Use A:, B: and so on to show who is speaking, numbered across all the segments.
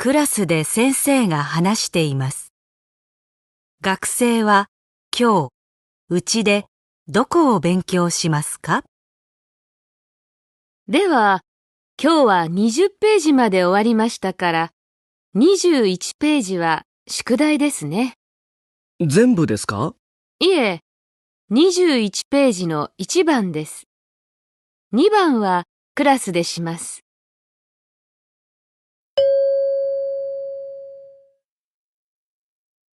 A: クラスで先生が話しています。学生は今日、うちでどこを勉強しますか？
B: では、今日は20ページまで終わりましたから、21ページは宿題ですね。
C: 全部ですか？
B: いえ、21ページの1番です。2番はクラスでします。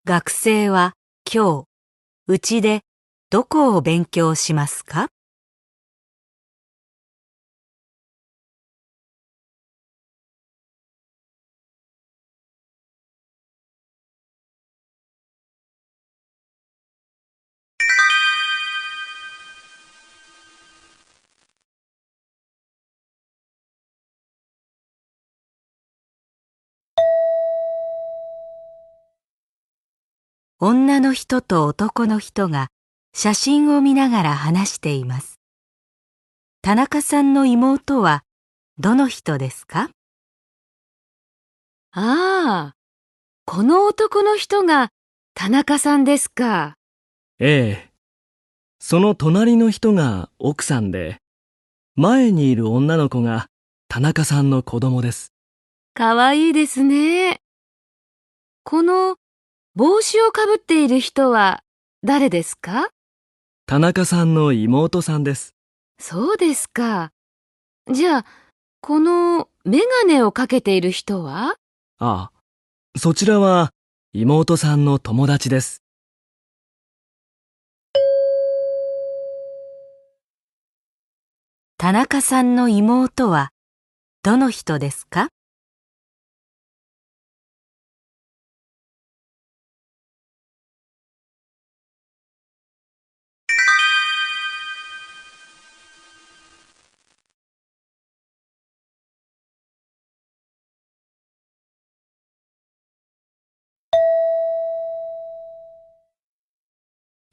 A: 学生は今日、うちでどこを勉強しますか？女の人と男の人が写真を見ながら話しています。田中さんの妹はどの人ですか？
B: ああ、この男の人が田中さんですか。
C: ええ。その隣の人が奥さんで、前にいる女の子が田中さんの子供です。
B: かわいいですね。この帽子をかぶっている人は誰ですか？
C: 田中さんの妹さんです。
B: そうですか。じゃあ、このメガネをかけている人は？
C: ああ、そちらは妹さんの友達です。
A: 田中さんの妹はどの人ですか？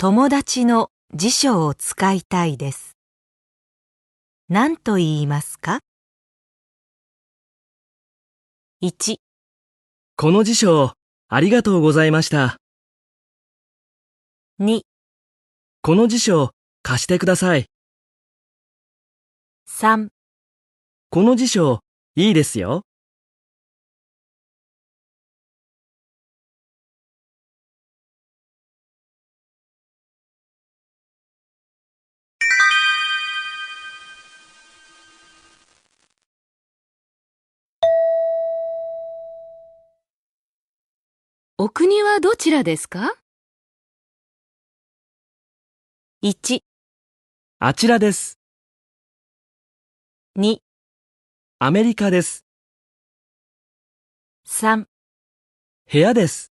A: 友達の辞書を使いたいです。何と言いますか？ 1、
C: この辞書、ありがとうございました。
A: 2、
C: この辞書、貸してください。
A: 3、
C: この辞書、いいですよ。
B: お国はどちらですか？
A: 1、
C: あちらです。
A: 2、
C: アメリカです。
A: 3
C: 部屋です。